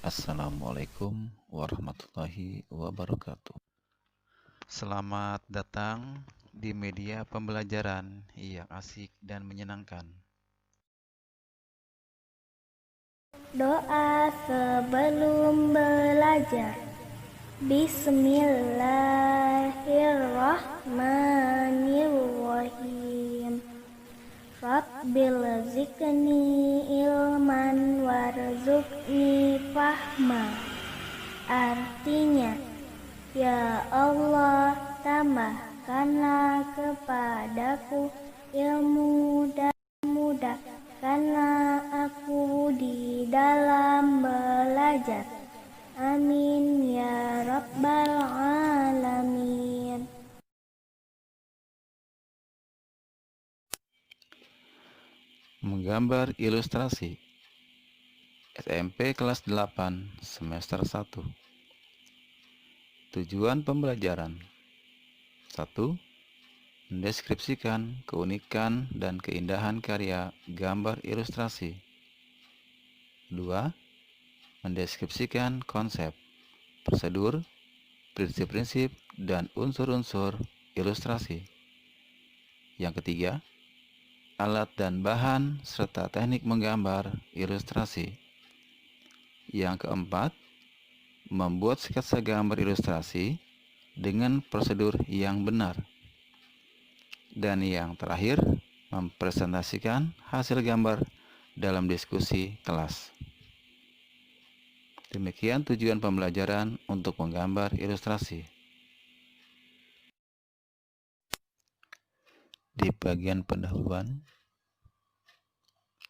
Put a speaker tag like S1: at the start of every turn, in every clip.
S1: Assalamualaikum warahmatullahi wabarakatuh. Selamat datang di media pembelajaran yang asik dan menyenangkan.
S2: Doa sebelum belajar. Bismillahirrahmanirrahim. Rabbil zikni ilman warzuqni fahma. Artinya, ya Allah, tambahkanlah kepadaku ilmu dan mudahkanlah aku di dalam belajar. Amin ya rabbal alamin.
S1: Menggambar ilustrasi. SMP kelas 8 semester 1. Tujuan pembelajaran. 1. Mendeskripsikan keunikan dan keindahan karya gambar ilustrasi. 2. Mendeskripsikan konsep, prosedur, prinsip-prinsip, dan unsur-unsur ilustrasi. Yang ketiga, alat dan bahan serta teknik menggambar ilustrasi. Yang keempat, membuat sketsa gambar ilustrasi dengan prosedur yang benar. Dan yang terakhir, mempresentasikan hasil gambar dalam diskusi kelas. Demikian tujuan pembelajaran untuk menggambar ilustrasi. Di bagian pendahuluan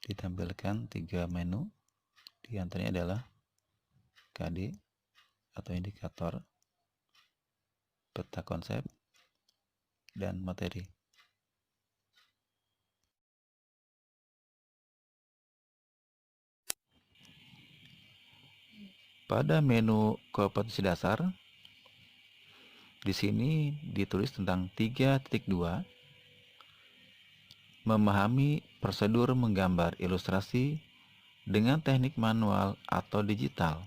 S1: ditampilkan 3 menu, di antaranya adalah KD atau indikator, peta konsep, dan materi. Pada menu kompetensi dasar, di sini ditulis tentang 3.2, memahami prosedur menggambar ilustrasi dengan teknik manual atau digital.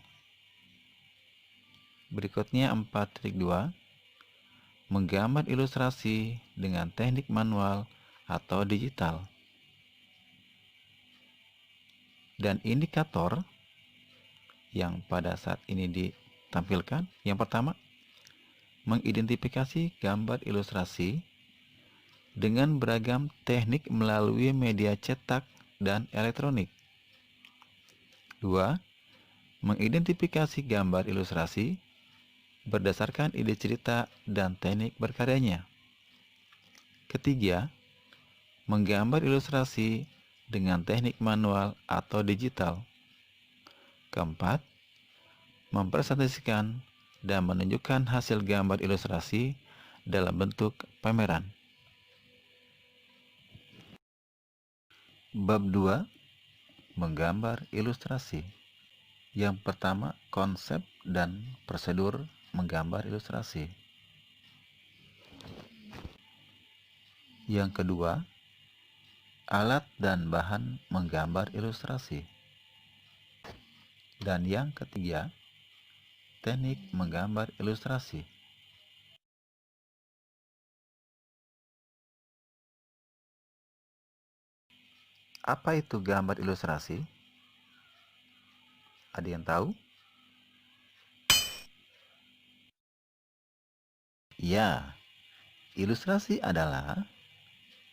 S1: Berikutnya 4.2, menggambar ilustrasi dengan teknik manual atau digital. Dan indikator yang pada saat ini ditampilkan, yang pertama, mengidentifikasi gambar ilustrasi dengan beragam teknik melalui media cetak dan elektronik. 2. Mengidentifikasi gambar ilustrasi berdasarkan ide cerita dan teknik berkaryanya. Ketiga, menggambar ilustrasi dengan teknik manual atau digital. Keempat, mempresentasikan dan menunjukkan hasil gambar ilustrasi dalam bentuk pameran. Bab 2, menggambar ilustrasi. Yang pertama, konsep dan prosedur menggambar ilustrasi. Yang kedua, alat dan bahan menggambar ilustrasi. Dan yang ketiga, teknik menggambar ilustrasi. Apa itu gambar ilustrasi? Ada yang tahu? Ya, ilustrasi adalah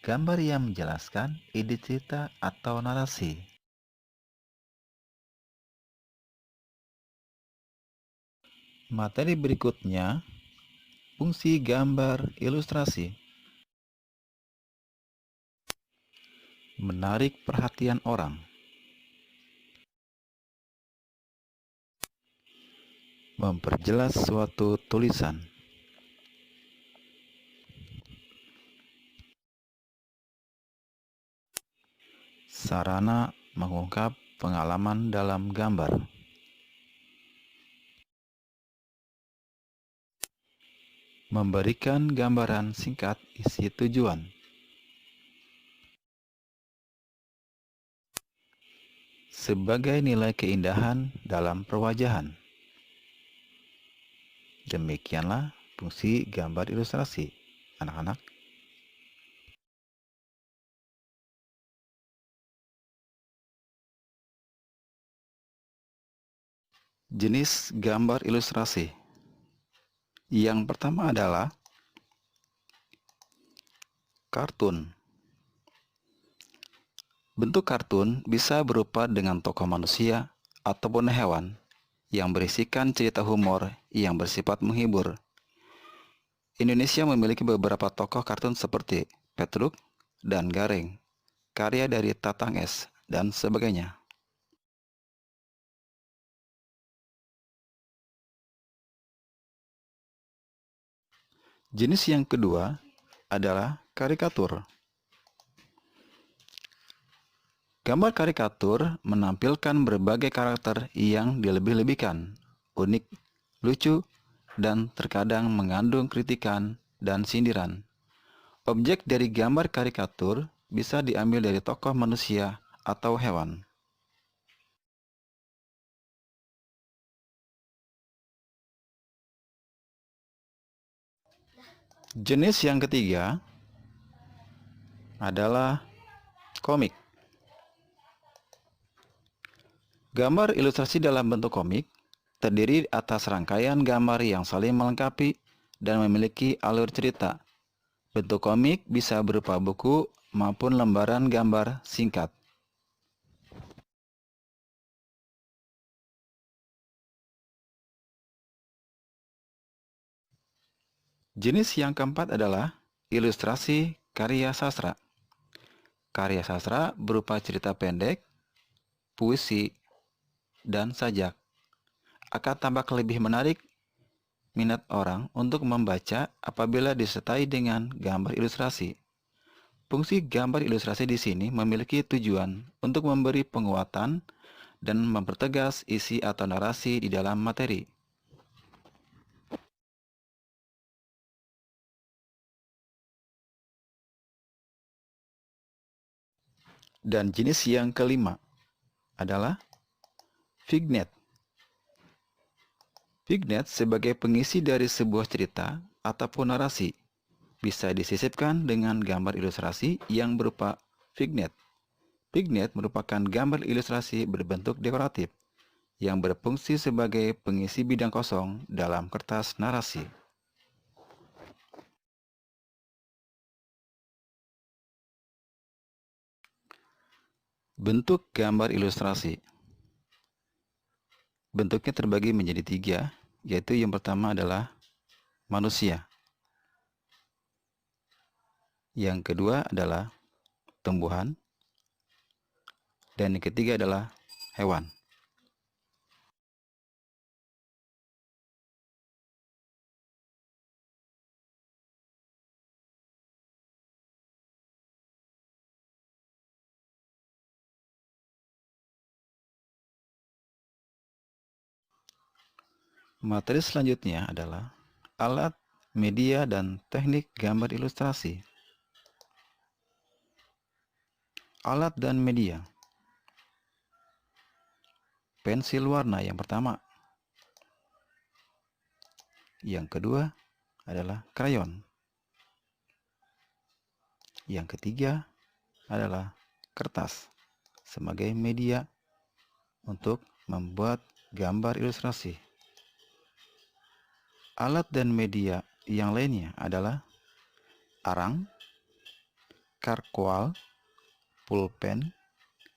S1: gambar yang menjelaskan ide cerita atau narasi. Materi berikutnya, fungsi gambar ilustrasi. Menarik perhatian orang. Memperjelas suatu tulisan. Sarana mengungkap pengalaman dalam gambar. Memberikan gambaran singkat isi tujuan. sebagai nilai keindahan dalam perwajahan. Demikianlah fungsi gambar ilustrasi, anak-anak. Jenis gambar ilustrasi. Yang pertama adalah kartun. Bentuk kartun bisa berupa dengan tokoh manusia ataupun hewan yang berisikan cerita humor yang bersifat menghibur. Indonesia memiliki beberapa tokoh kartun seperti Petruk dan Gareng, karya dari Tatang S, dan sebagainya. Jenis yang kedua adalah karikatur. Gambar karikatur menampilkan berbagai karakter yang dilebih-lebihkan, unik, lucu, dan terkadang mengandung kritikan dan sindiran. Objek dari gambar karikatur bisa diambil dari tokoh manusia atau hewan. Jenis yang ketiga adalah komik. Gambar ilustrasi dalam bentuk komik terdiri atas rangkaian gambar yang saling melengkapi dan memiliki alur cerita. Bentuk komik bisa berupa buku maupun lembaran gambar singkat. Jenis yang keempat adalah ilustrasi karya sastra. Karya sastra berupa cerita pendek, puisi, dan sajak. Akan tampak lebih menarik minat orang untuk membaca apabila disertai dengan gambar ilustrasi. Fungsi gambar ilustrasi di sini memiliki tujuan untuk memberi penguatan dan mempertegas isi atau narasi di dalam materi. Dan jenis yang kelima adalah vignette. Vignette sebagai pengisi dari sebuah cerita ataupun narasi bisa disisipkan dengan gambar ilustrasi yang berupa vignette. Vignette merupakan gambar ilustrasi berbentuk dekoratif yang berfungsi sebagai pengisi bidang kosong dalam kertas narasi. Bentuk gambar ilustrasi. Bentuknya terbagi menjadi tiga, yaitu yang pertama adalah manusia. Yang kedua adalah tumbuhan. Dan yang ketiga adalah hewan. Materi selanjutnya adalah alat, media, dan teknik gambar ilustrasi. Alat dan media. Pensil warna yang pertama. Yang kedua adalah krayon. Yang ketiga adalah kertas sebagai media untuk membuat gambar ilustrasi. Alat dan media yang lainnya adalah arang, karkwal, pulpen,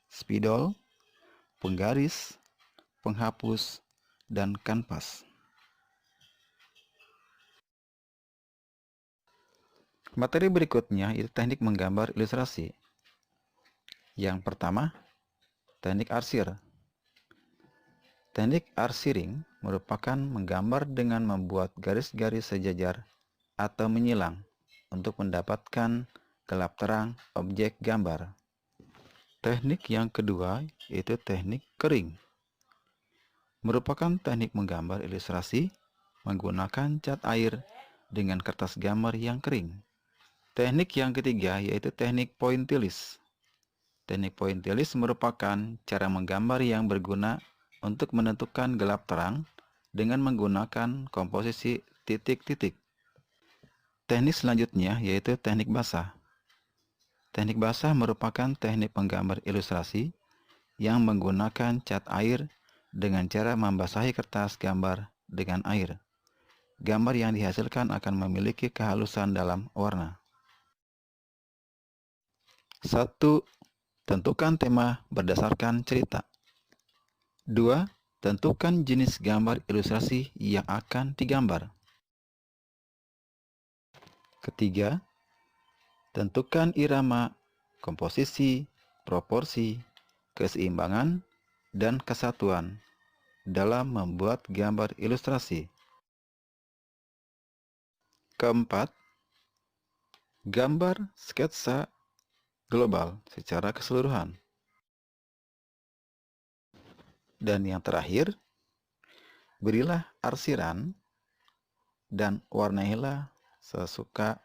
S1: spidol, penggaris, penghapus, dan kanvas. Materi berikutnya yaitu teknik menggambar ilustrasi. Yang pertama, teknik arsir. Teknik arsiring merupakan menggambar dengan membuat garis-garis sejajar atau menyilang untuk mendapatkan gelap terang objek gambar. Teknik yang kedua yaitu teknik kering. Merupakan teknik menggambar ilustrasi menggunakan cat air dengan kertas gambar yang kering. Teknik yang ketiga yaitu teknik pointillis. Teknik pointillis merupakan cara menggambar yang berguna untuk menentukan gelap terang dengan menggunakan komposisi titik-titik. Teknik selanjutnya yaitu teknik basah. Teknik basah merupakan teknik penggambar ilustrasi yang menggunakan cat air dengan cara membasahi kertas gambar dengan air. Gambar yang dihasilkan akan memiliki kehalusan dalam warna. 1. Tentukan tema berdasarkan cerita. 2. Tentukan jenis gambar ilustrasi yang akan digambar. Ketiga, tentukan irama, komposisi, proporsi, keseimbangan, dan kesatuan dalam membuat gambar ilustrasi. Keempat, gambar sketsa global secara keseluruhan. Dan yang terakhir, berilah arsiran dan warnailah sesuka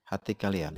S1: hati kalian.